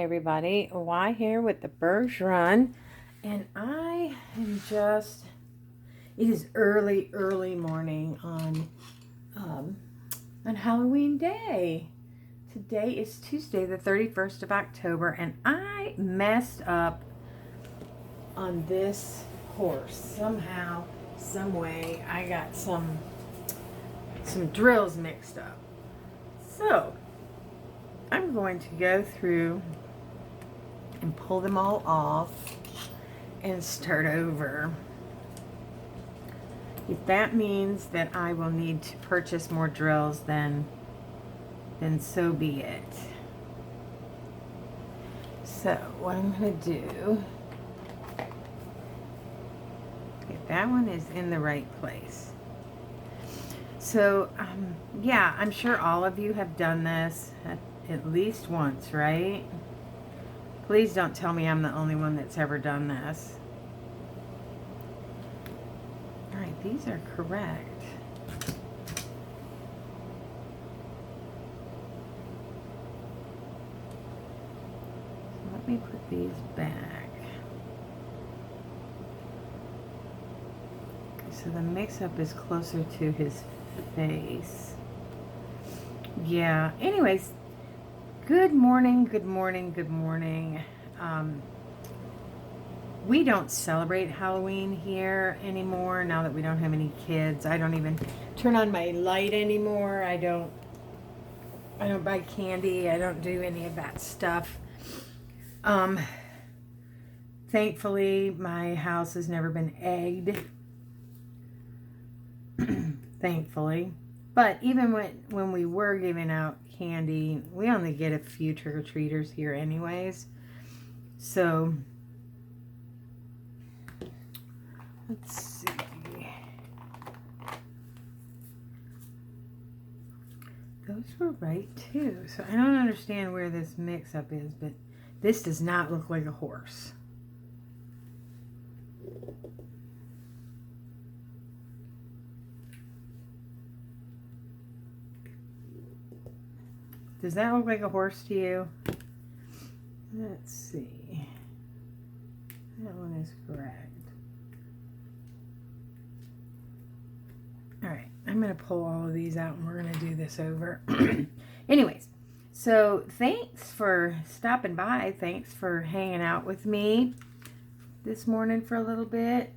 everybody, Y here with the WIP, and I am just, it is early morning on Halloween day. Today is Tuesday the 31st of October, and I messed up on this horse somehow, some way. I got some drills mixed up. So I'm going to go through and pull them all off and start over. If that means that I will need to purchase more drills, then so be it. So what I'm going to do, okay, that one is in the right place. So yeah, I'm sure all of you have done this at least once, right? Please don't tell me I'm the only one that's ever done this. All right, these are correct. So let me put these back. So the mix-up is closer to his face. Yeah, anyways, good morning. We don't celebrate Halloween here anymore now that we don't have any kids. I don't even turn on my light anymore. I don't buy candy. I don't do any of that stuff. Thankfully, my house has never been egged. Thankfully. But even when we were giving out candy, we only get a few trick-or-treaters here anyways. So let's see. Those were right too. So I don't understand where this mix-up is, but this does not look like a horse. Does that look like a horse to you? Let's see. That one is correct. All right, I'm going to pull all of these out and we're going to do this over. Anyways, so thanks for stopping by. Thanks for hanging out with me this morning for a little bit.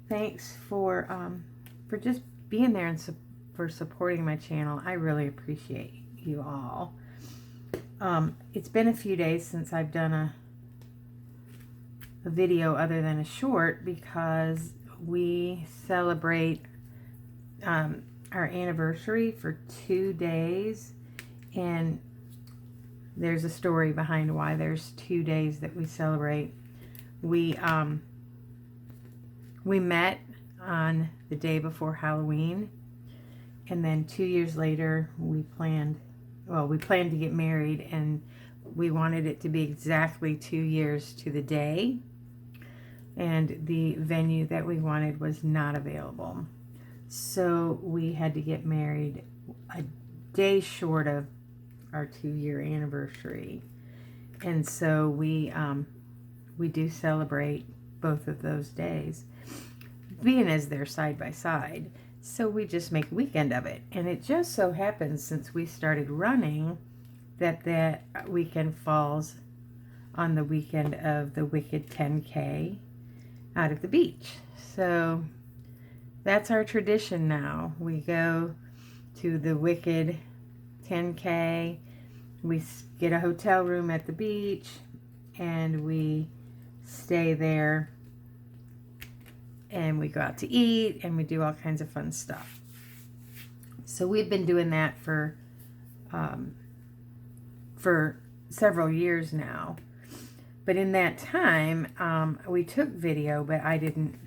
Thanks for just being there and for supporting my channel. I really appreciate you all. It's been a few days since I've done a video other than a short because we celebrate our anniversary for 2 days, and there's a story behind why there's 2 days that we celebrate. We met on the day before Halloween, and then 2 years later we planned to get married, and we wanted it to be exactly 2 years to the day, and the venue that we wanted was not available. So we had to get married a day short of our 2-year anniversary. And so we do celebrate both of those days, being as they're side by side. So we just make a weekend of it. And it just so happens, since we started running, that weekend falls on the weekend of the Wicked 10K out of the beach. So that's our tradition now. We go to the Wicked 10K, we get a hotel room at the beach, and we stay there, and we go out to eat, and we do all kinds of fun stuff. So we've been doing that for several years now. But in that time, we took video, but I didn't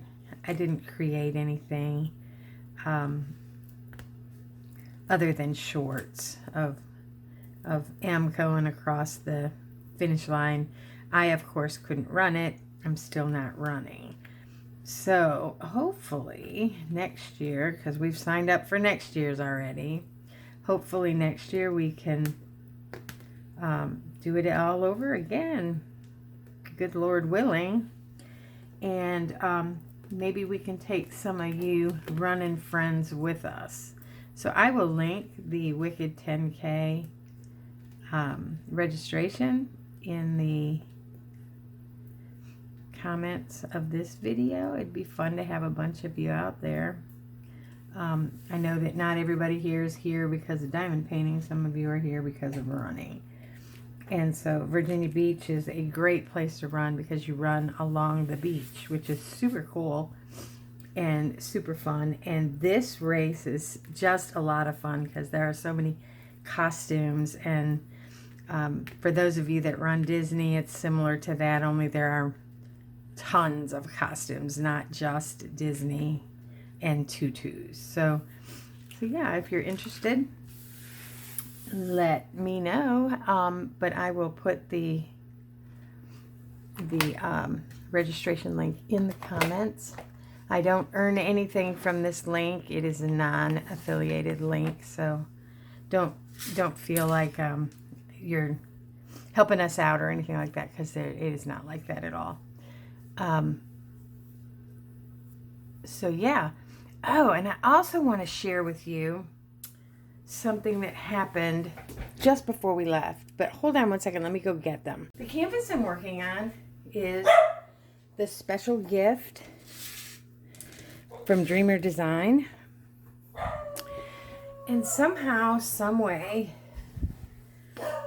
create anything other than shorts of M going across the finish line. I, of course, couldn't run it. I'm still not running. So hopefully next year, because we've signed up for next year's already, hopefully next year we can do it all over again, good Lord willing. And maybe we can take some of you running friends with us. So I will link the Wicked 10K registration in the comments of this video. It'd be fun to have a bunch of you out there. I know that not everybody here is here because of diamond painting. Some of you are here because of running. And so Virginia Beach is a great place to run because you run along the beach, which is super cool and super fun. And this race is just a lot of fun because there are so many costumes. And for those of you that run Disney, it's similar to that, only there are tons of costumes, not just Disney and tutus. So yeah, if you're interested, let me know. But I will put the registration link in the comments. I don't earn anything from this link. It is a non-affiliated link, so don't feel like you're helping us out or anything like that, because it is not like that at all. So yeah. Oh, and I also want to share with you something that happened just before we left. But hold on one second. Let me go get them. The canvas I'm working on is the special gift from Dreamer Design. And somehow, some way,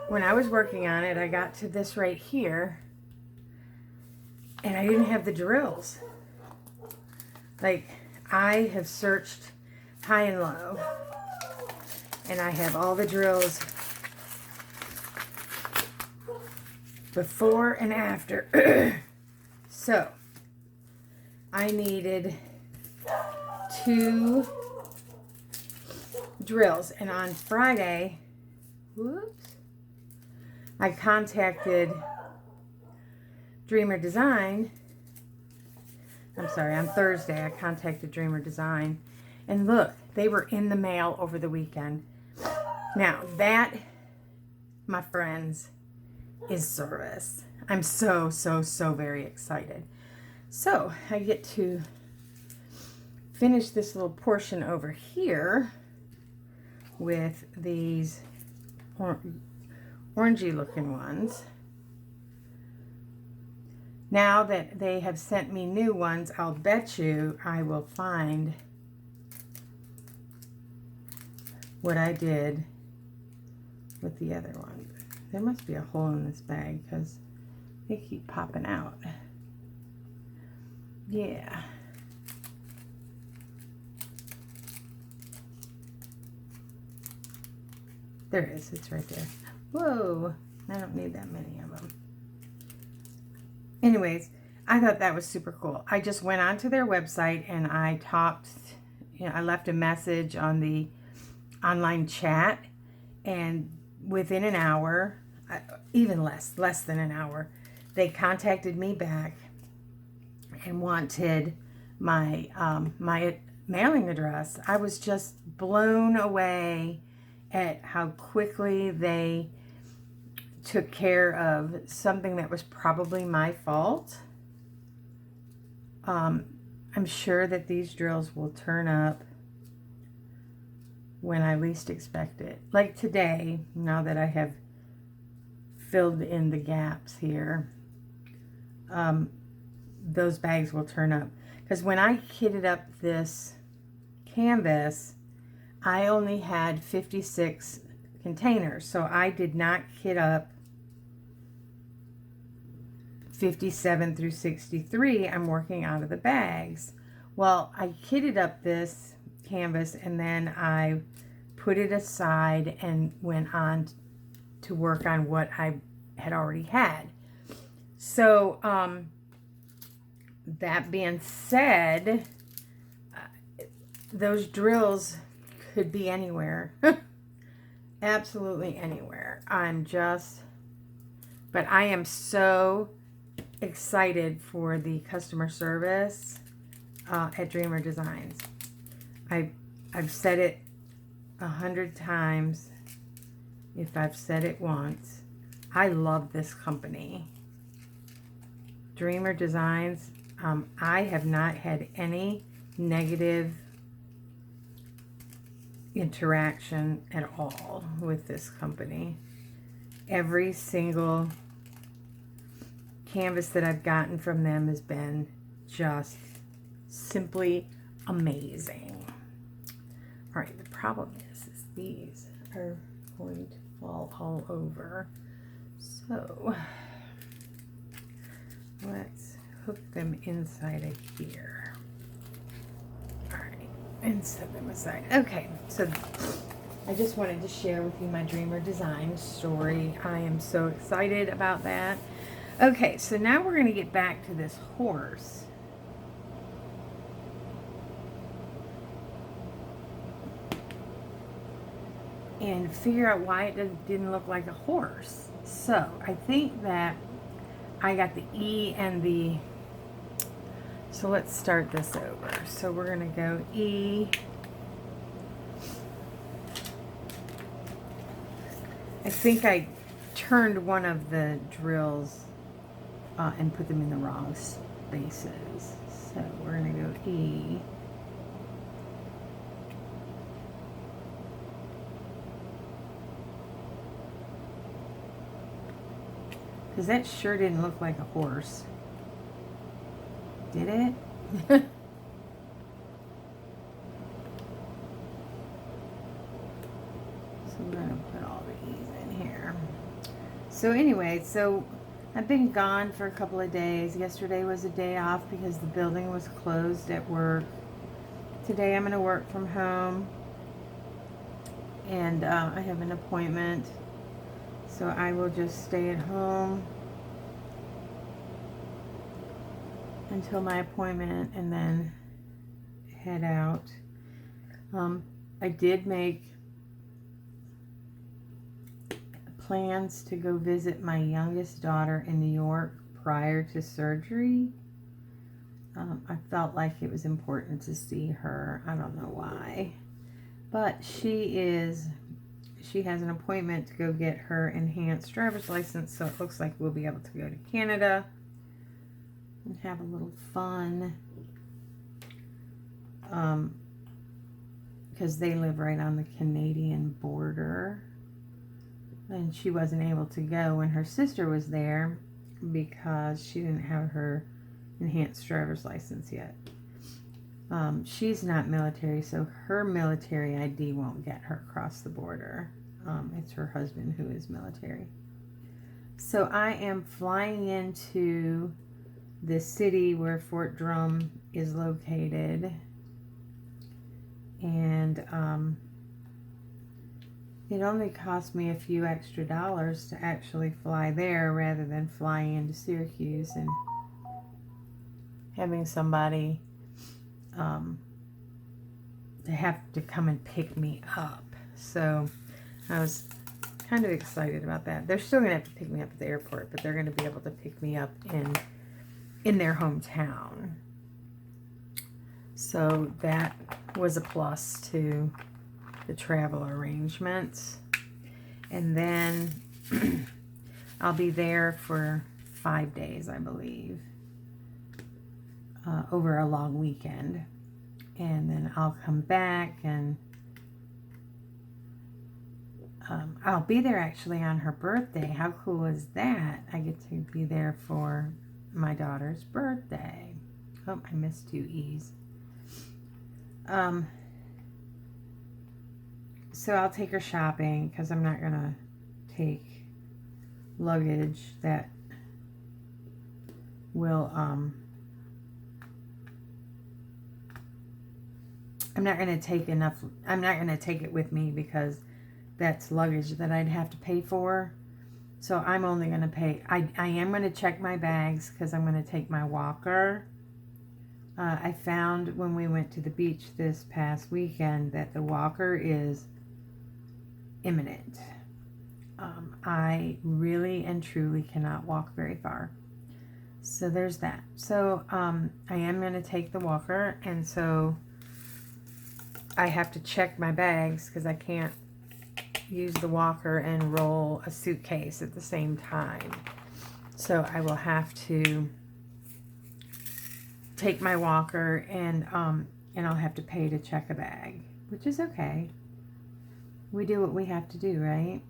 when I was working on it, I got to this right here, and I didn't have the drills. Like, I have searched high and low, and I have all the drills before and after. So I needed 2 drills, and on Friday, whoops, I contacted Dreamer Design. I'm sorry, on Thursday I contacted Dreamer Design, and look, they were in the mail over the weekend. Now that, my friends, is service. I'm so very excited. So I get to finish this little portion over here with these orangey looking ones. Now that they have sent me new ones, I'll bet you I will find what I did with the other one. There must be a hole in this bag because they keep popping out. Yeah. There it is. It's right there. Whoa. I don't need that many of them. Anyways, I thought that was super cool. I just went onto their website and I talked, I left a message on the online chat, and within an hour, even less than an hour, they contacted me back and wanted my my mailing address. I was just blown away at how quickly they took care of something that was probably my fault. I'm sure that these drills will turn up when I least expect it. Like today, now that I have filled in the gaps here, those bags will turn up. Because when I kitted up this canvas, I only had 56 containers. So I did not kit up 57 through 63. I'm working out of the bags. Well, I kitted up this canvas and then I put it aside and went on to work on what I had already had. So that being said, those drills could be anywhere. Absolutely anywhere. But I am so excited for the customer service at Dreamer Designs. I've said it 100 times. If I've said it once, I love this company. Dreamer Designs. I have not had any negative interaction at all with this company. Every single canvas that I've gotten from them has been just simply amazing. All right, the problem is these are going to fall all over. So let's hook them inside of here. All right, and set them aside. Okay, so I just wanted to share with you my Dreamer Design story. I am so excited about that. Okay, so now we're going to get back to this horse. And figure out why it didn't look like a horse. So I think that I got the E and the... So let's start this over. So we're going to go E. I think I turned one of the drills and put them in the wrong spaces. So we're going to go E. Because that sure didn't look like a horse. Did it? So we're going to put all the E's in here. So anyway, so I've been gone for a couple of days. Yesterday was a day off because the building was closed at work. Today I'm going to work from home. And I have an appointment. So I will just stay at home until my appointment and then head out. I did make plans to go visit my youngest daughter in New York prior to surgery. I felt like it was important to see her. I don't know why. But she has an appointment to go get her enhanced driver's license, so it looks like we'll be able to go to Canada and have a little fun. Because they live right on the Canadian border. And she wasn't able to go when her sister was there because she didn't have her enhanced driver's license yet. She's not military, so her military ID won't get her across the border. It's her husband who is military. So I am flying into the city where Fort Drum is located. And it only cost me a few extra dollars to actually fly there rather than flying into Syracuse and having somebody to have to come and pick me up. So I was kind of excited about that. They're still going to have to pick me up at the airport, but they're going to be able to pick me up in their hometown. So that was a plus to the travel arrangements. And then I'll be there for 5 days, I believe, over a long weekend. And then I'll come back and I'll be there actually on her birthday. How cool is that? I get to be there for my daughter's birthday. Oh, I missed 2 E's. So I'll take her shopping because I'm not going to take luggage that will, I'm not going to take enough, I'm not going to take it with me because that's luggage that I'd have to pay for. So I'm only going to pay, I am going to check my bags because I'm going to take my walker. I found when we went to the beach this past weekend that the walker is imminent. I really and truly cannot walk very far. So there's that. So I am going to take the walker, and so I have to check my bags because I can't use the walker and roll a suitcase at the same time. So I will have to take my walker and I'll have to pay to check a bag, which is okay. We do what we have to do, right?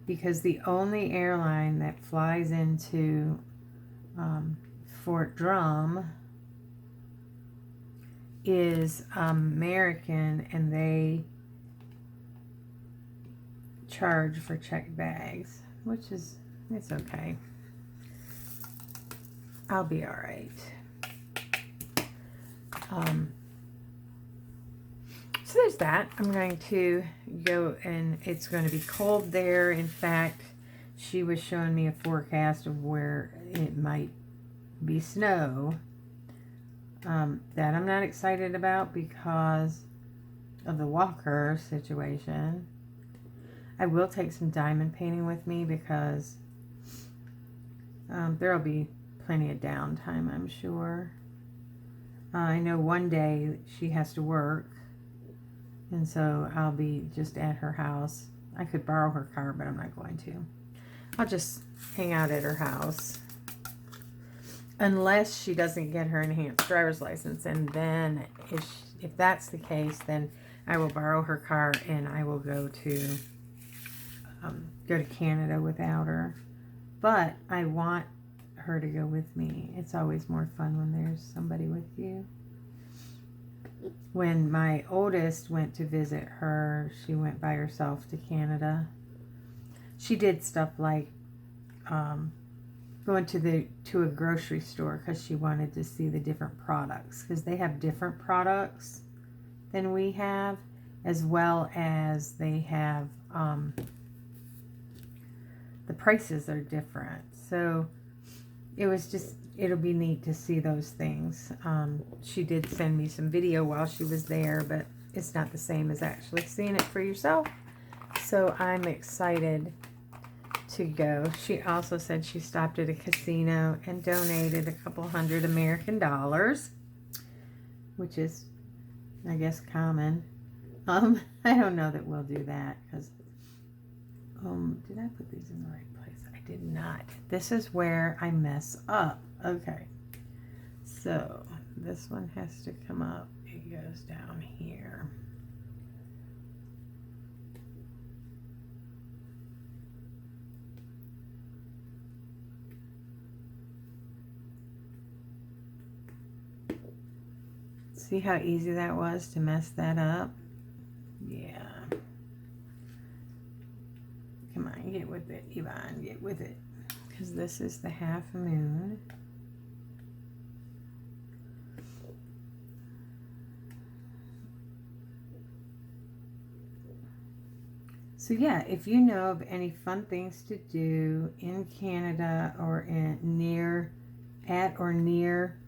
Because the only airline that flies into Fort Drum is American, and they charge for checked bags, which is, it's okay. I'll be all right. So there's that. I'm going to go, and it's going to be cold there. In fact, she was showing me a forecast of where it might be snow. That I'm not excited about because of the walker situation. I will take some diamond painting with me because there'll be plenty of downtime, I'm sure. I know one day she has to work, and so I'll be just at her house. I could borrow her car, but I'm not going to. I'll just hang out at her house. Unless she doesn't get her enhanced driver's license, and then if that's the case, then I will borrow her car and I will go to Canada without her. But I want her to go with me. It's always more fun when there's somebody with you. When my oldest went to visit her, she went by herself to Canada. She did stuff like going to a grocery store because she wanted to see the different products, because they have different products than we have, as well as they have the prices are different. So it'll be neat to see those things. She did send me some video while she was there, but it's not the same as actually seeing it for yourself. So I'm excited to go. She also said she stopped at a casino and donated a couple $100 American, which is, I guess, common. I don't know that we'll do that because did I put these in the right place? I did not. This is where I mess up. Okay, so this one has to come up. It goes down here. See how easy that was to mess that up? Yeah. Come on, get with it, Yvonne, get with it. Because this is the half moon. So yeah, if you know of any fun things to do in Canada or at or near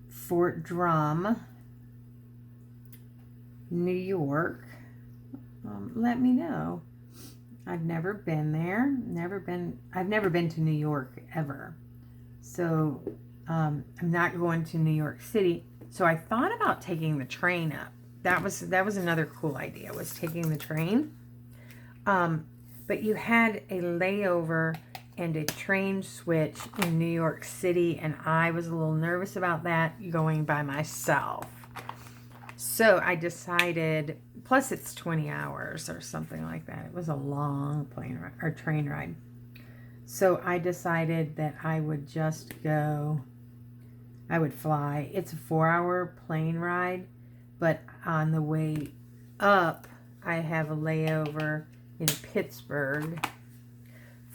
Fort Drum, New York, let me know. I've never been there. I've never been to New York ever. So I'm not going to New York City. So I thought about taking the train up. That was another cool idea, was taking the train. But you had a layover and a train switch in New York City, and I was a little nervous about that going by myself. So I decided, plus it's 20 hours or something like that. It was a long plane ride, or train ride. So I decided that I would just go, I would fly. It's a 4-hour plane ride, but on the way up, I have a layover in Pittsburgh,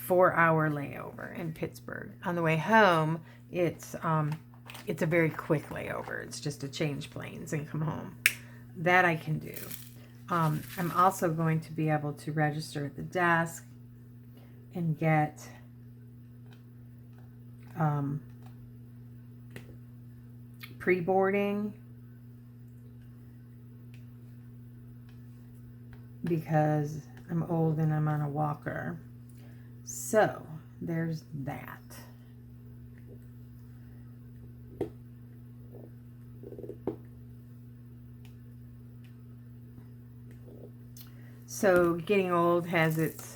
4-hour layover in Pittsburgh. On the way home, it's a very quick layover. It's just to change planes and come home. That I can do. I'm also going to be able to register at the desk and get pre-boarding, because I'm old and I'm on a walker. So there's that. So getting old has its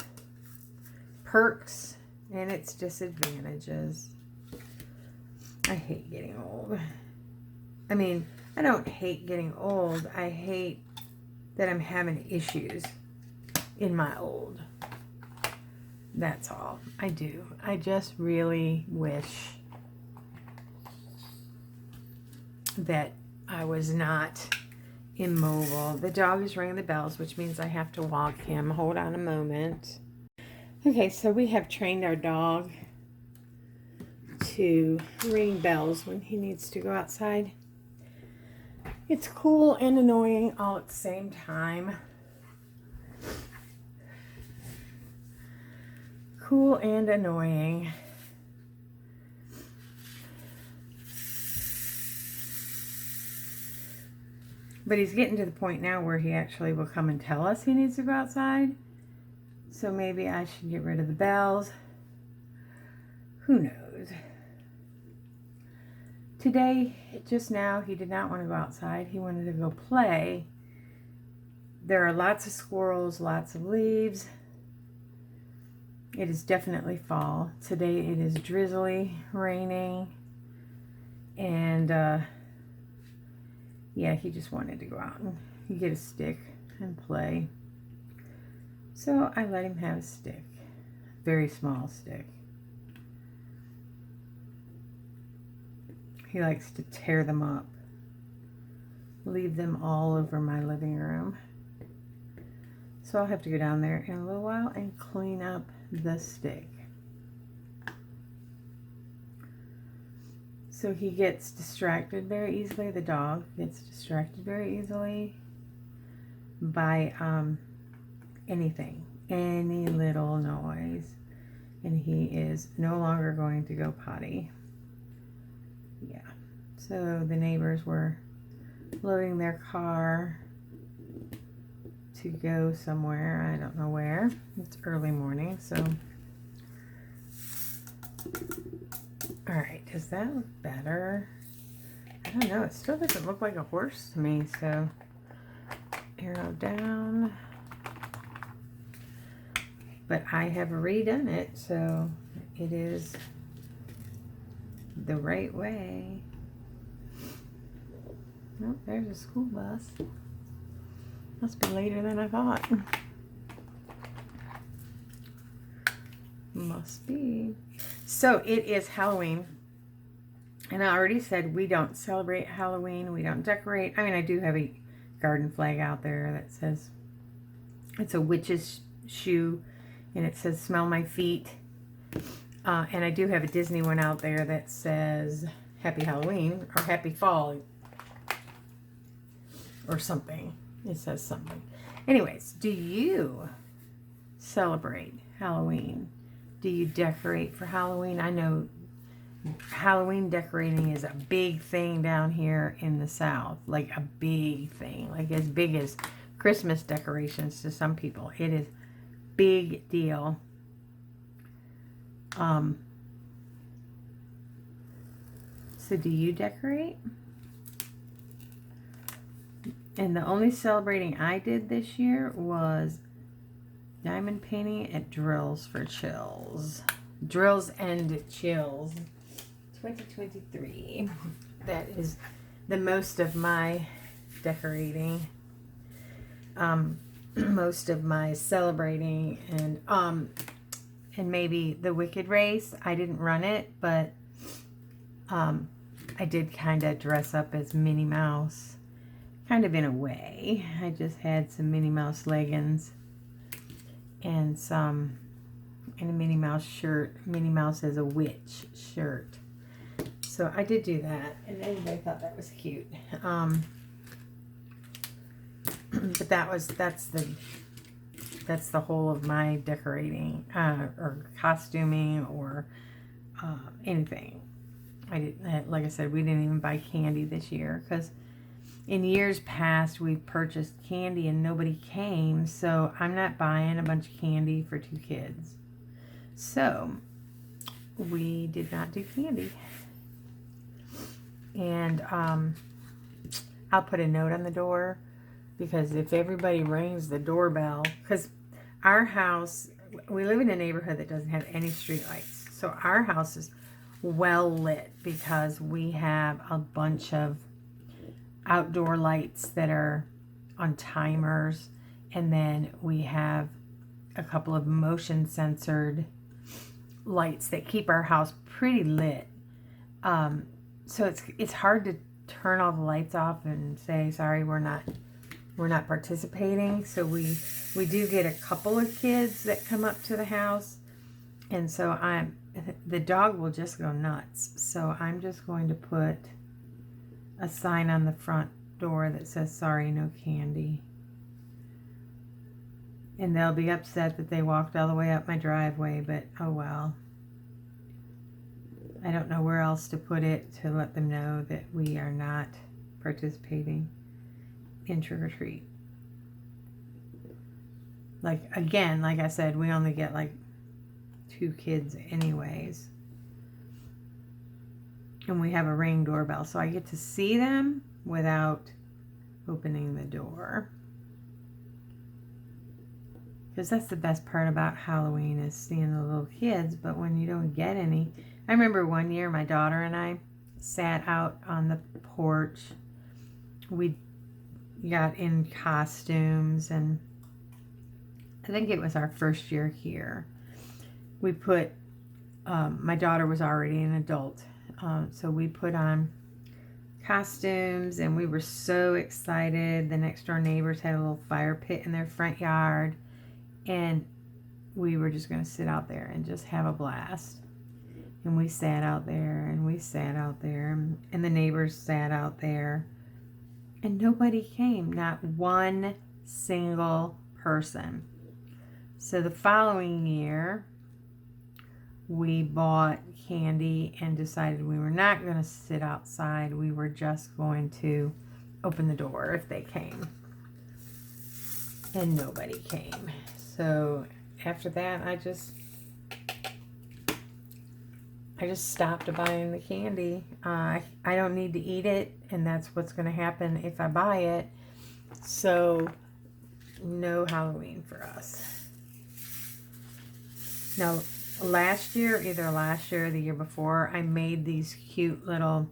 perks and its disadvantages. I hate getting old. I mean, I don't hate getting old. I hate that I'm having issues in my old. That's all. I do. I just really wish that I was not immobile. The dog is ringing the bells, which means I have to walk him. Hold on a moment. Okay, so we have trained our dog to ring bells when he needs to go outside. It's cool and annoying all at the same time. Cool and annoying. But he's getting to the point now where he actually will come and tell us he needs to go outside. So maybe I should get rid of the bells. Who knows? Today, just now, he did not want to go outside. He wanted to go play. There are lots of squirrels, lots of leaves. It is definitely fall. Today it is drizzly, raining, and yeah, he just wanted to go out and get a stick and play. So I let him have a stick, very small stick. He likes to tear them up, leave them all over my living room. So I'll have to go down there in a little while and clean up the stick. So he gets distracted very easily. The dog gets distracted very easily by anything, any little noise. And he is no longer going to go potty. Yeah. So the neighbors were loading their car to go somewhere. I don't know where. It's early morning, so. All right, does that look better? I don't know. It still doesn't look like a horse to me, so arrow down. But I have redone it, so it is the right way. Oh, there's a school bus. Must be later than I thought. Must be. So it is Halloween. And I already said we don't celebrate Halloween. We don't decorate. I mean, I do have a garden flag out there that says it's a witch's shoe. And it says smell my feet. And I do have a Disney one out there that says Happy Halloween or Happy Fall or something. It says something. Anyways, do you celebrate Halloween? Do you decorate for Halloween? I know Halloween decorating is a big thing down here in the South. Like a big thing. Like as big as Christmas decorations to some people. It is big deal. So do you decorate? And the only celebrating I did this year was diamond painting at Drills for Chills. Drills and Chills 2023. That is the most of my decorating. Most of my celebrating and maybe the Wicked Race. I didn't run it, but I did kind of dress up as Minnie Mouse. Kind of in a way. I just had some Minnie Mouse leggings and a Minnie Mouse shirt. Minnie Mouse as a witch shirt. So I did do that, and everybody thought that was cute. But that's the whole of my decorating or costuming or anything. I didn't, like I said, we didn't even buy candy this year because in years past we purchased candy and nobody came, so I'm not buying a bunch of candy for 2 kids. So we did not do candy. And I'll put a note on the door Because if everybody rings the doorbell, because our house, we live in a neighborhood that doesn't have any street lights. So our house is well lit because we have a bunch of outdoor lights that are on timers. And then we have a couple of motion censored lights that keep our house pretty lit. So it's hard to turn all the lights off and say, sorry, we're not participating. So we do get a couple of kids that come up to the house, and so the dog will just go nuts. So I'm just going to put a sign on the front door that says, sorry, no candy. And they'll be upset that they walked all the way up my driveway, but oh well. I don't know where else to put it to let them know that we are not participating in trick or treat. Like, again, like I said, we only get like 2 kids anyways. And we have a ring doorbell, so I get to see them without opening the door. Because that's the best part about Halloween, is seeing the little kids. But when you don't get any, I remember one year my daughter and I sat out on the porch. We got in costumes, and I think it was our first year here. We put, my daughter was already an adult, so we put on costumes, and we were so excited. The next door neighbors had a little fire pit in their front yard, and we were just going to sit out there and just have a blast. And we sat out there, and we sat out there, and the neighbors sat out there, and nobody came, not one single person. So the following year, we bought candy and decided we were not going to sit outside. We were just going to open the door if they came. And nobody came. So after that, I just stopped buying the candy. I don't need to eat it, and that's what's going to happen if I buy it. So no Halloween for us. Now, either last year or the year before, I made these cute little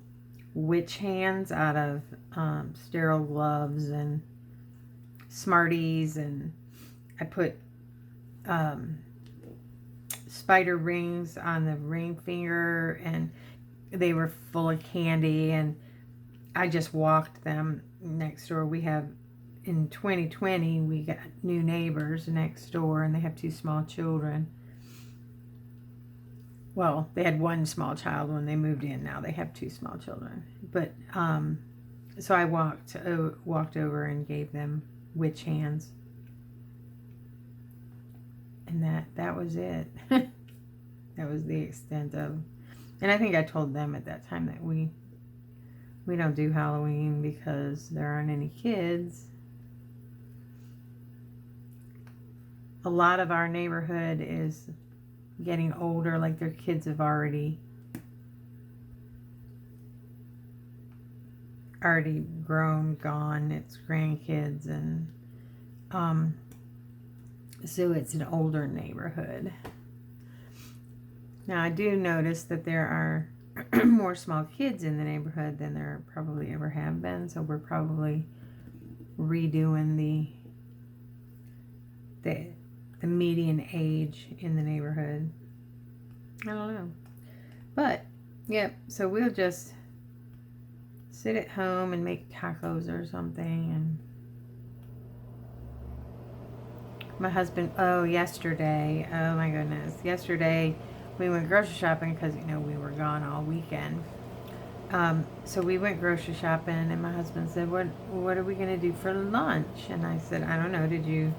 witch hands out of sterile gloves and Smarties, and I put spider rings on the ring finger, and they were full of candy, and I just walked them next door. We have, in 2020, we got new neighbors next door, and they have 2 small children. Well, they had 1 small child when they moved in. Now they have 2 small children. But so I walked over and gave them witch hands, and that was it. That was the extent of. And I think I told them at that time that we don't do Halloween because there aren't any kids. A lot of our neighborhood is getting older, like their kids have already grown, gone. It's grandkids, and so it's an older neighborhood. Now I do notice that there are more small kids in the neighborhood than there probably ever have been, so we're probably redoing the median age in the neighborhood. I don't know. But, yep, so we'll just sit at home and make tacos or something. And my husband, yesterday, oh my goodness, yesterday we went grocery shopping because, we were gone all weekend. So we went grocery shopping, and my husband said, what are we going to do for lunch? And I said, I don't know,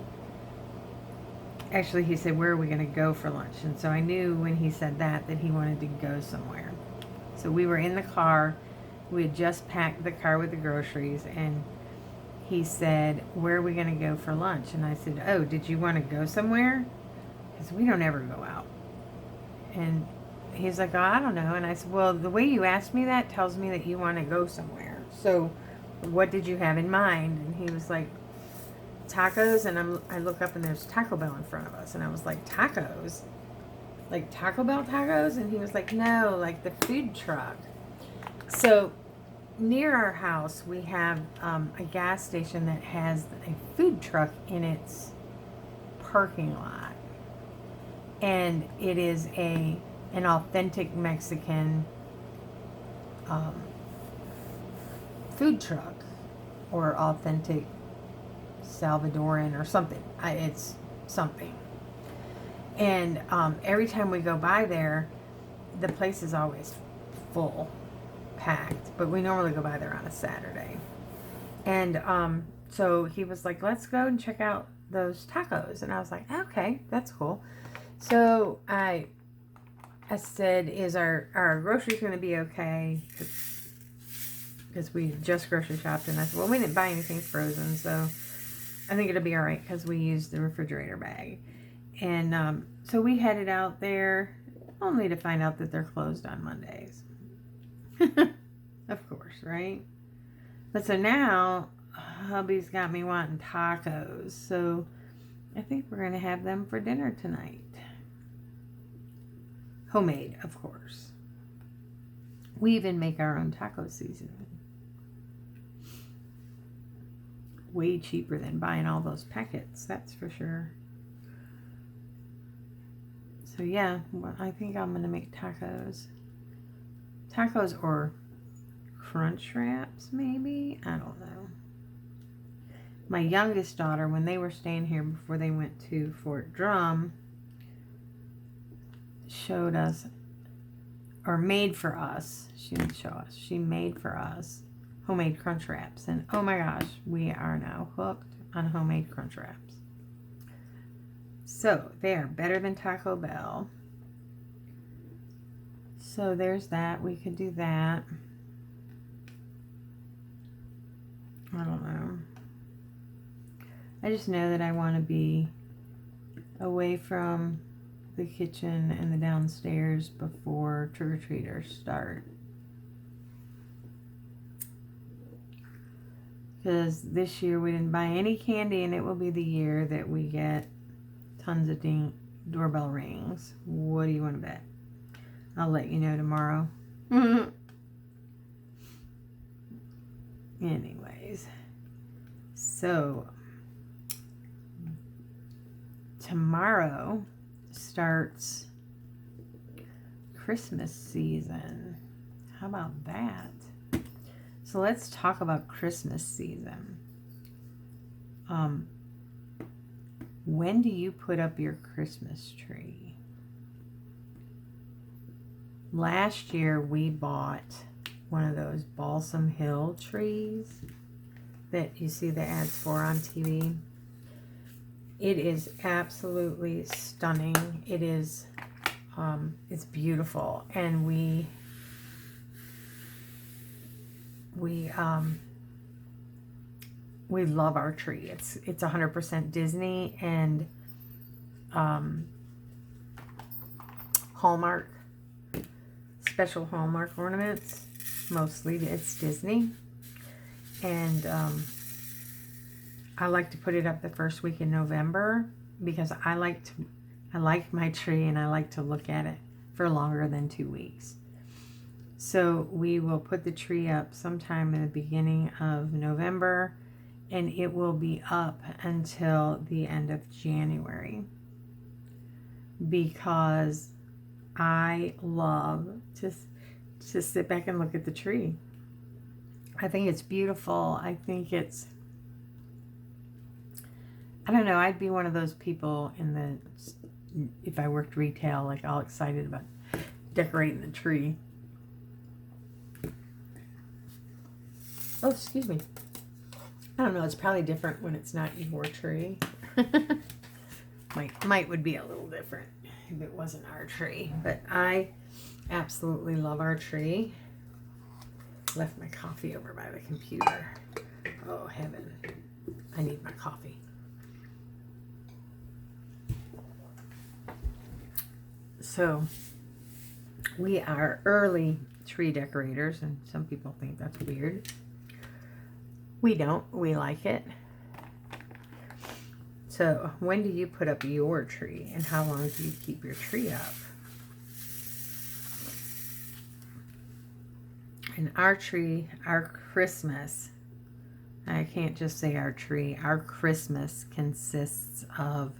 Actually, he said, where are we going to go for lunch? And so I knew when he said that he wanted to go somewhere. So we were in the car. We had just packed the car with the groceries, and he said, where are we going to go for lunch? And I said, oh, did you want to go somewhere? Because we don't ever go out. And he's like, oh, I don't know. And I said, well, the way you asked me that tells me that you want to go somewhere. So what did you have in mind? And he was like, tacos, and I look up and there's Taco Bell in front of us, and I was like, tacos? Like Taco Bell tacos? And he was like, no, like the food truck. So near our house, we have a gas station that has a food truck in its parking lot. And it is an authentic Mexican food truck, or authentic Salvadoran or something. It's something. And every time we go by there, the place is always full, packed. But we normally go by there on a Saturday. And so he was like, let's go and check out those tacos. And I was like, okay, that's cool. So I said, is our groceries going to be okay? Because we just grocery shopped. And I said, well, we didn't buy anything frozen, so I think it'll be all right because we used the refrigerator bag. And so we headed out there, only to find out that they're closed on Mondays. Of course, right? But so now, hubby's got me wanting tacos. So I think we're going to have them for dinner tonight. Homemade, of course. We even make our own taco seasoning. Way cheaper than buying all those packets, that's for sure. So yeah, I think I'm gonna make tacos. Tacos or crunch wraps, maybe? I don't know. My youngest daughter, when they were staying here before they went to Fort Drum, showed us, or made for us, she didn't show us, she made for us homemade crunch wraps. And oh my gosh, we are now hooked on homemade crunch wraps. So they are better than Taco Bell. So there's that. We could do that. I don't know. I just know that I want to be away from the kitchen and the downstairs before trick-or-treaters start. Because this year we didn't buy any candy, and it will be the year that we get tons of doorbell rings. What do you want to bet? I'll let you know tomorrow. Anyways, so tomorrow starts Christmas season. How about that? So let's talk about Christmas season. When do you put up your Christmas tree? Last year we bought one of those Balsam Hill trees that you see the ads for on TV. It is absolutely stunning. It is, it's beautiful, and we love our tree. It's 100% Disney and Hallmark, special Hallmark ornaments. Mostly it's Disney, and I like to put it up the first week in November because I like my tree, and I like to look at it for longer than 2 weeks. So we will put the tree up sometime in the beginning of November, and it will be up until the end of January, because I love to sit back and look at the tree. I think it's beautiful. I think it's, I don't know, I'd be one of those people if I worked retail, like all excited about decorating the tree. Oh, excuse me. I don't know, it's probably different when it's not your tree. Might would be a little different if it wasn't our tree. But I absolutely love our tree. Left my coffee over by the computer. Oh, heaven. I need my coffee. So, we are early tree decorators, and some people think that's weird. We don't. We like it. So when do you put up your tree, and how long do you keep your tree up? And our tree, our Christmas, I can't just say our tree, our Christmas consists of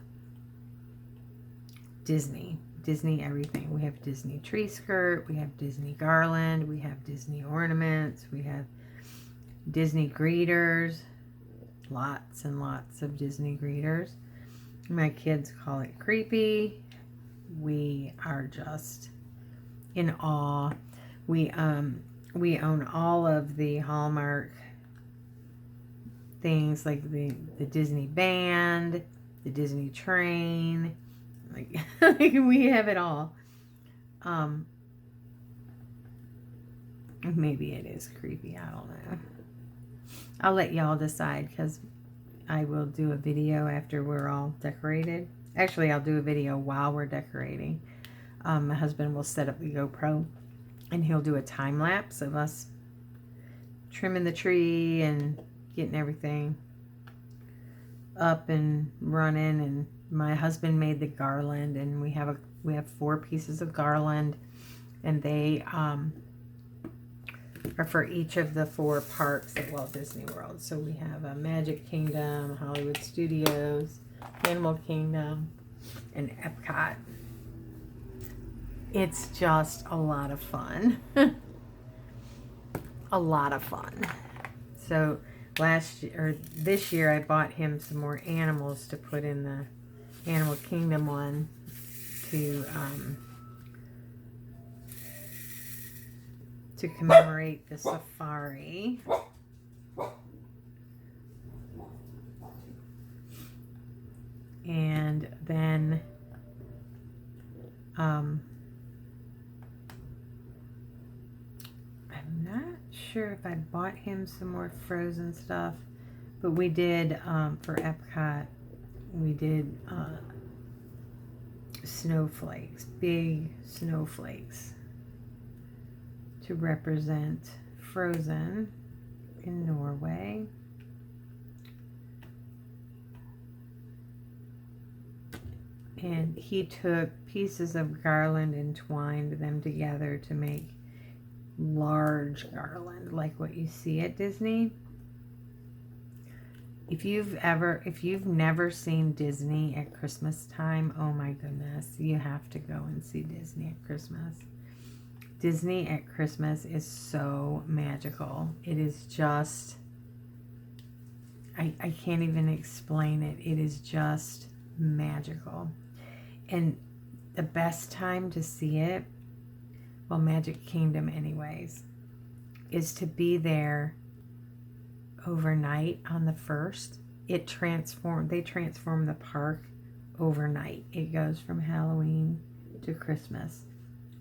Disney everything. We have Disney tree skirt, we have Disney garland, we have Disney ornaments, we have Disney greeters, lots and lots of Disney greeters. My kids call it creepy. We are just in awe. We own all of the Hallmark things, like the Disney band, the Disney train. Like we have it all. Maybe it is creepy. I don't know. I'll let y'all decide, because I will do a video after we're all decorated. Actually, I'll do a video while we're decorating. My husband will set up the GoPro, and he'll do a time lapse of us trimming the tree and getting everything up and running. And my husband made the garland, and we have 4 pieces of garland, and they are for each of the 4 parks at Walt Disney World. So we have a Magic Kingdom, Hollywood Studios, Animal Kingdom, and Epcot. It's just a lot of fun. A lot of fun. So this year I bought him some more animals to put in the Animal Kingdom one to commemorate the safari. And then I'm not sure if I bought him some more Frozen stuff, but we did, for Epcot, we did snowflakes, big snowflakes, to represent Frozen in Norway. And he took pieces of garland and twined them together to make large garland, like what you see at Disney. If you've never seen Disney at Christmas time, oh my goodness, you have to go and see Disney at Christmas. Disney at Christmas is so magical. It is just, I can't even explain it. It is just magical. And the best time to see it, well, Magic Kingdom anyways, is to be there overnight on the 1st. They transform the park overnight. It goes from Halloween to Christmas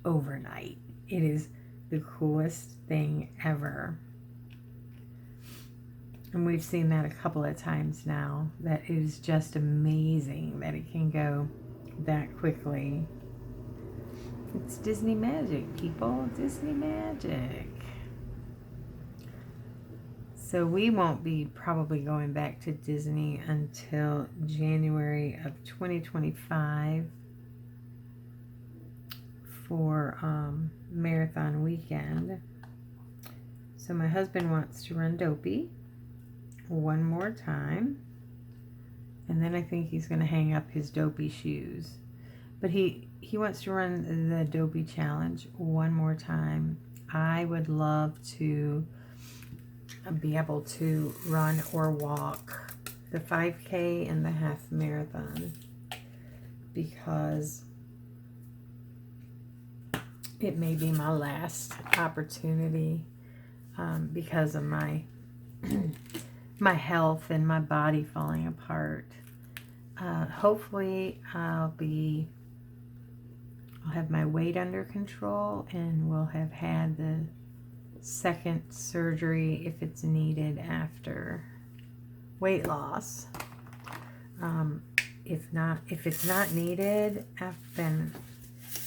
overnight. It is the coolest thing ever. And we've seen that a couple of times now. That is just amazing that it can go that quickly. It's Disney magic, people. Disney magic. So we won't be probably going back to Disney until January of 2025 for marathon weekend. So my husband wants to run Dopey one more time, and then I think he's going to hang up his Dopey shoes. But he wants to run the Dopey challenge one more time. I would love to be able to run or walk the 5K and the half marathon, because it may be my last opportunity, because of my my health and my body falling apart. Hopefully I'll have my weight under control, and will have had the second surgery if it's needed after weight loss. If it's not needed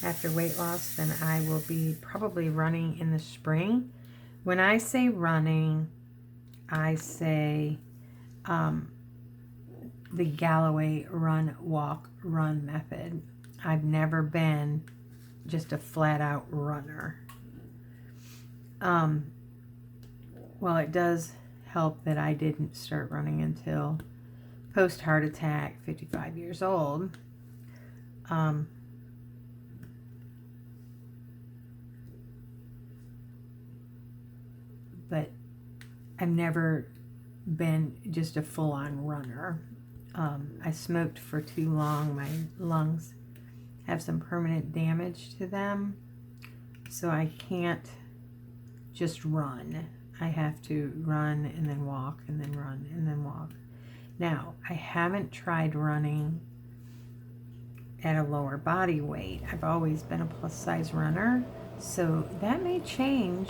after weight loss, then I will be probably running in the spring. When I say running, I say the Galloway run, walk, run method. I've never been just a flat out runner. Well, it does help that I didn't start running until post heart attack, 55 years old. But I've never been just a full-on runner. I smoked for too long. My lungs have some permanent damage to them, so I can't just run. I have to run and then walk and then run and then walk. Now, I haven't tried running at a lower body weight. I've always been a plus size runner, so that may change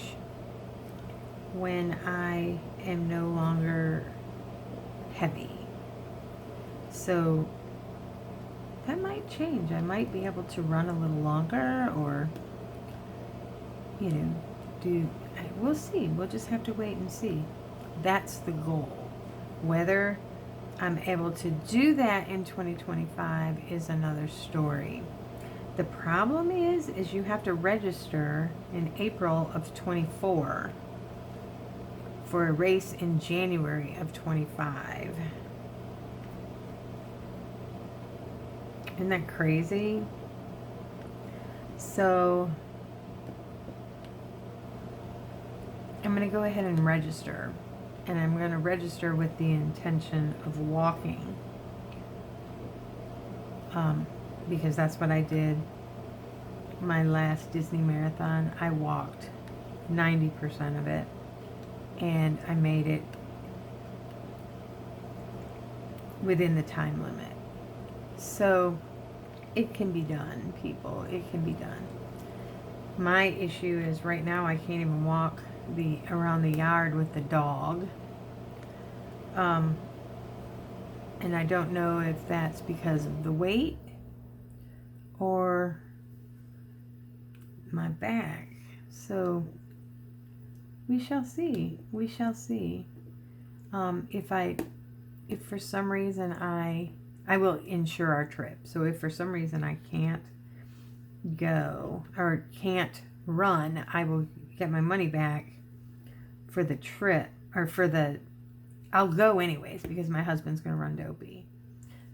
when I am no longer heavy. So that might change. I might be able to run a little longer, or, you know, we'll see. We'll just have to wait and see. That's the goal. Whether I'm able to do that in 2025 is another story. The problem is you have to register in April of 24 for a race in January of 25. Isn't that crazy? So I'm going to go ahead and register. And I'm going to register with the intention of walking. Because that's what I did my last Disney marathon. I walked 90% of it. And I made it within the time limit. So it can be done, people. It can be done. My issue is right now I can't even walk around the yard with the dog. And I don't know if that's because of the weight or my back. So we shall see. We shall see. If for some reason I will insure our trip. So if for some reason I can't go or can't run, I will get my money back for the trip, or I'll go anyways because my husband's going to run Dopey.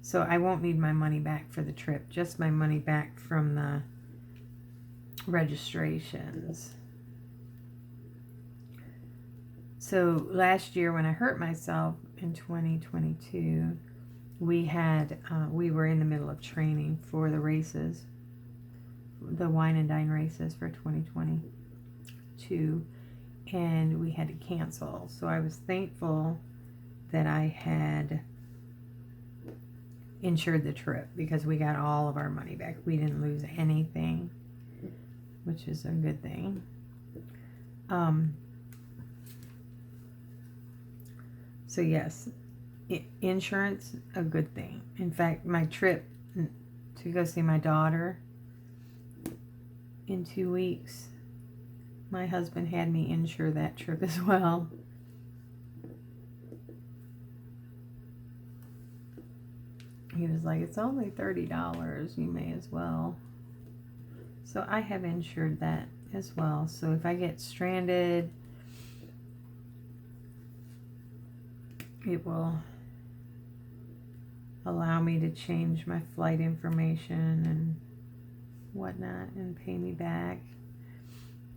So I won't need my money back for the trip, just my money back from the registrations. So last year when I hurt myself in 2022, we were in the middle of training for the races, the wine and dine races for 2022, and we had to cancel. So I was thankful that I had insured the trip because we got all of our money back. We didn't lose anything, which is a good thing. So yes, insurance, a good thing. In fact, my trip to go see my daughter in 2 weeks, my husband had me insure that trip as well. He was like, it's only $30, you may as well. So I have insured that as well. So if I get stranded, it will allow me to change my flight information and whatnot and pay me back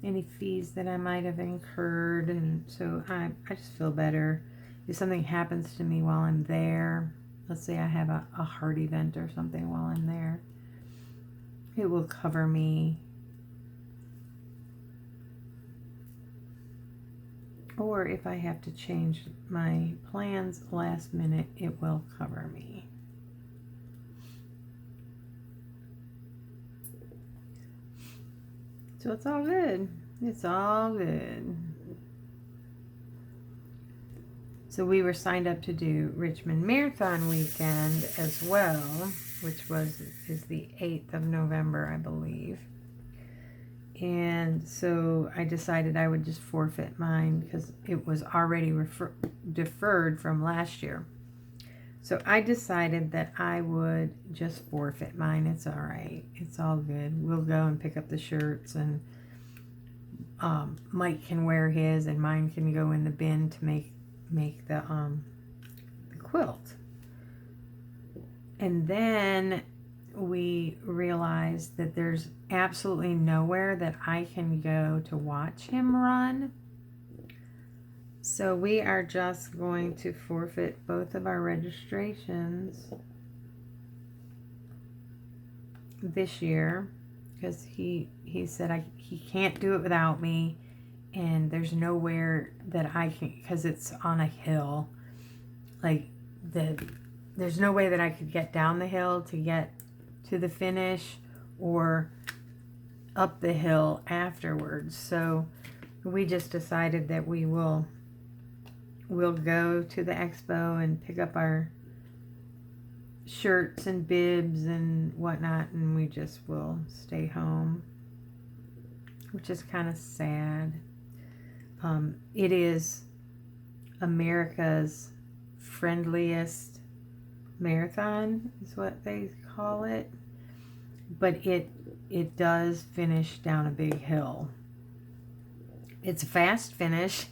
any fees that I might have incurred. And so I just feel better if something happens to me while I'm there. Let's say I have a heart event or something while I'm there, it will cover me. Or if I have to change my plans last minute, it will cover me. So it's all good. It's all good. So we were signed up to do Richmond Marathon weekend as well, which is the 8th of November, I believe. And so I decided I would just forfeit mine because it was already deferred from last year. So I decided that I would just forfeit mine. It's all right. It's all good. We'll go and pick up the shirts, and Mike can wear his, and mine can go in the bin to make the quilt. And then we realized that there's absolutely nowhere that I can go to watch him run. So we are just going to forfeit both of our registrations this year, because he said he can't do it without me, and there's nowhere that I can, because it's on a hill. Like, there's no way that I could get down the hill to get to the finish, or up the hill afterwards. So we just decided that we'll go to the expo and pick up our shirts and bibs and whatnot, and we just will stay home, which is kind of sad. It is America's friendliest marathon, is what they call it, but it does finish down a big hill. It's a fast finish.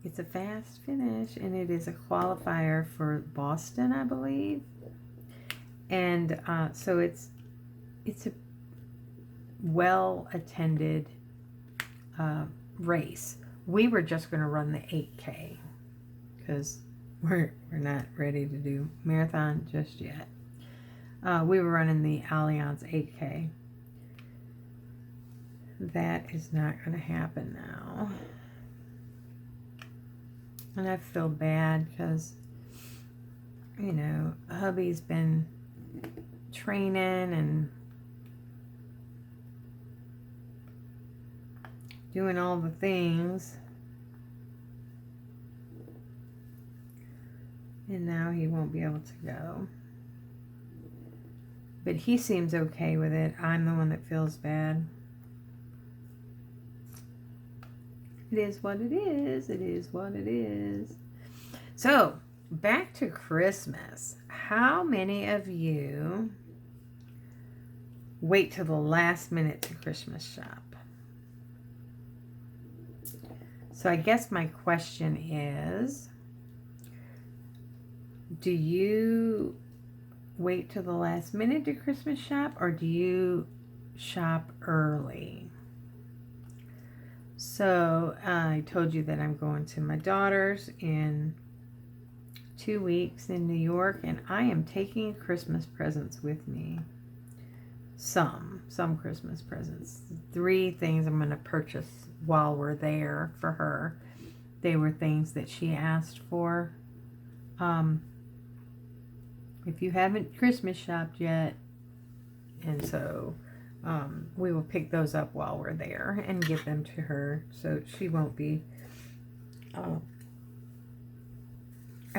It's a fast finish, and it is a qualifier for Boston, I believe. And so it's a well-attended race. We were just going to run the 8K because we're not ready to do marathon just yet. We were running the Allianz 8K. That is not going to happen now. And I feel bad because, you know, hubby's been training and doing all the things. And now he won't be able to go. But he seems okay with it. I'm the one that feels bad. It is what it is. It is what it is. So, back to Christmas. How many of you wait till the last minute to Christmas shop? So, I guess my question is, do you wait till the last minute to Christmas shop, or do you shop early? So I told you that I'm going to my daughter's in 2 weeks in New York, and I am taking Christmas presents with me. Some Christmas presents. 3 things I'm going to purchase while we're there for her. They were things that she asked for. If you haven't Christmas shopped yet, and so we will pick those up while we're there and give them to her, so she won't be I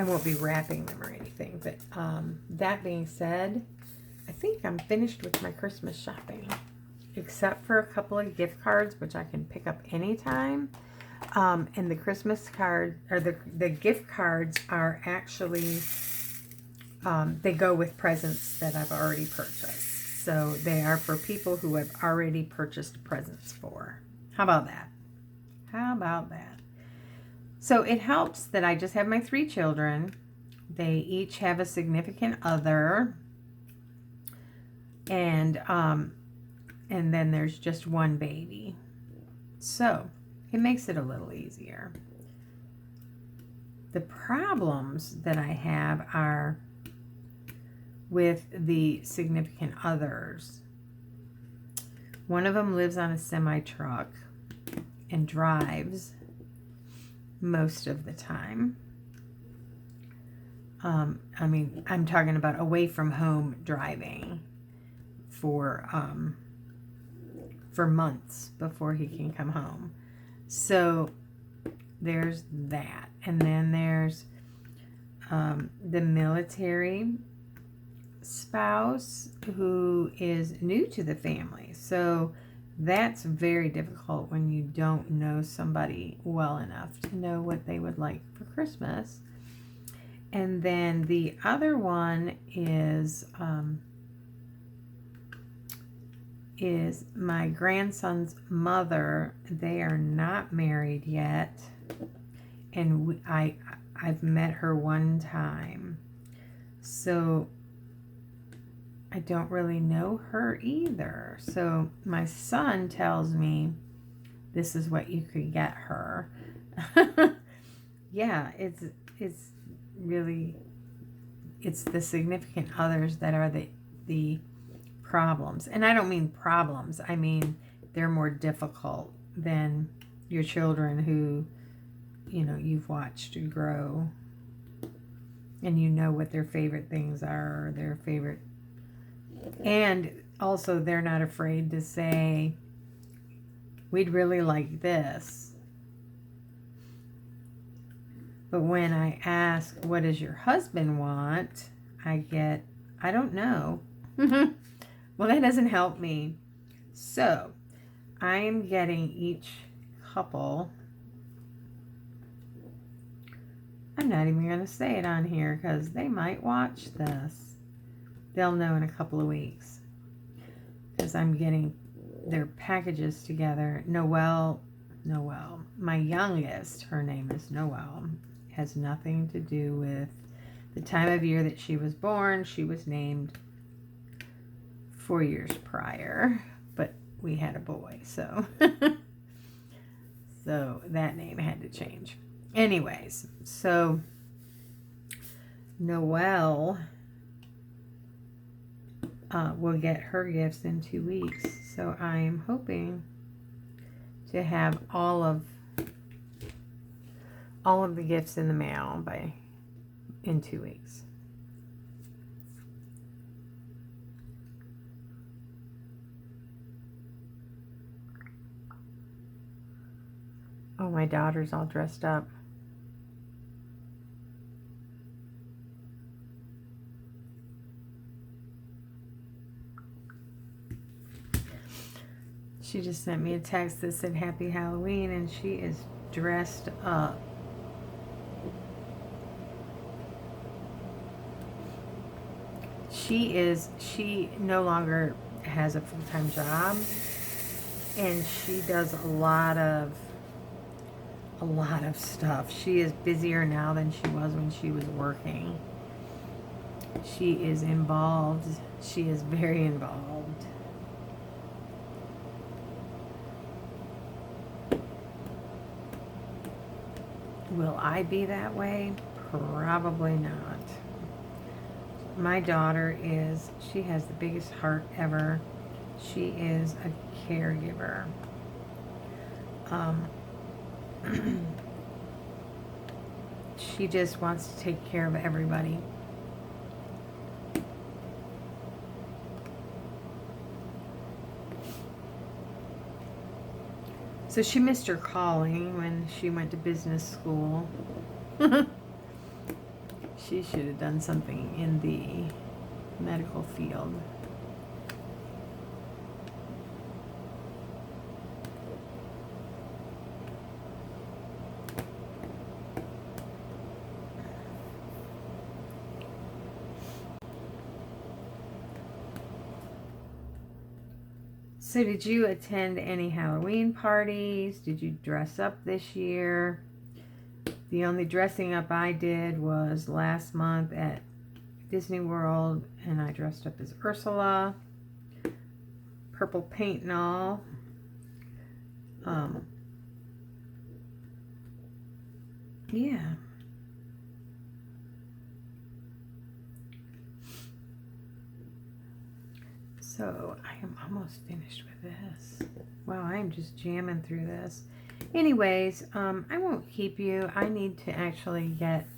won't be wrapping them or anything. But that being said, I think I'm finished with my Christmas shopping, except for a couple of gift cards, which I can pick up anytime. And the Christmas card, or the gift cards are actually, they go with presents that I've already purchased. So they are for people who have already purchased presents for. How about that? How about that? So it helps that I just have my 3 children. They each have a significant other. And then there's just one baby. So it makes it a little easier. The problems that I have are with the significant others. One of them lives on a semi-truck and drives most of the time. I mean, I'm talking about away from home driving for months before he can come home. So there's that. And then there's the military spouse who is new to the family. So that's very difficult when you don't know somebody well enough to know what they would like for Christmas. And then the other one is my grandson's mother. They are not married yet, and I've met her one time, so I don't really know her either. So my son tells me this is what you could get her. Yeah, it's really, it's the significant others that are the problems. And I don't mean problems, I mean they're more difficult than your children who, you know, you've watched grow, and you know what their favorite things are, or their favorite. And also they're not afraid to say, we'd really like this. But when I ask, what does your husband want? I get, I don't know. Well, that doesn't help me. So I am getting each couple. I'm not even going to say it on here because they might watch this. They'll know in a couple of weeks. Because I'm getting their packages together. Noelle, my youngest, her name is Noelle. Has nothing to do with the time of year that she was born. She was named 4 years prior, but we had a boy, so so that name had to change. Anyways, so Noelle will get her gifts in 2 weeks. So I am hoping to have all of the gifts in the mail in 2 weeks. Oh, my daughter's all dressed up. She just sent me a text that said Happy Halloween, and she is dressed up. She no longer has a full-time job, and she does a lot of stuff. She is busier now than she was when she was working. She is involved. She is very involved. Will I be that way? Probably not. My daughter she has the biggest heart ever. She is a caregiver. She just wants to take care of everybody. So she missed her calling when she went to business school. She should have done something in the medical field. So did you attend any Halloween parties? Did you dress up this year? The only dressing up I did was last month at Disney World, and I dressed up as Ursula. Purple paint and all. Yeah. So I am almost finished with this. Wow, I am just jamming through this. Anyways, I won't keep you. I need to actually get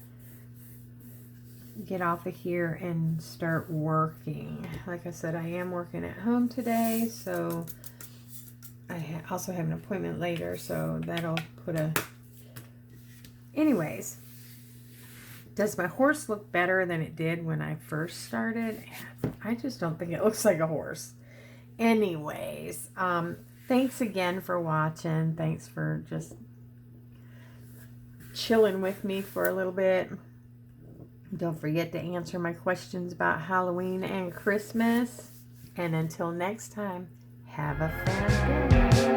off of here and start working. Like I said, I am working at home today, so I also have an appointment later, so that'll put a... Anyways, does my horse look better than it did when I first started? I just don't think it looks like a horse. Anyways, thanks again for watching. Thanks for just chilling with me for a little bit. Don't forget to answer my questions about Halloween and Christmas. And until next time, have a fun day.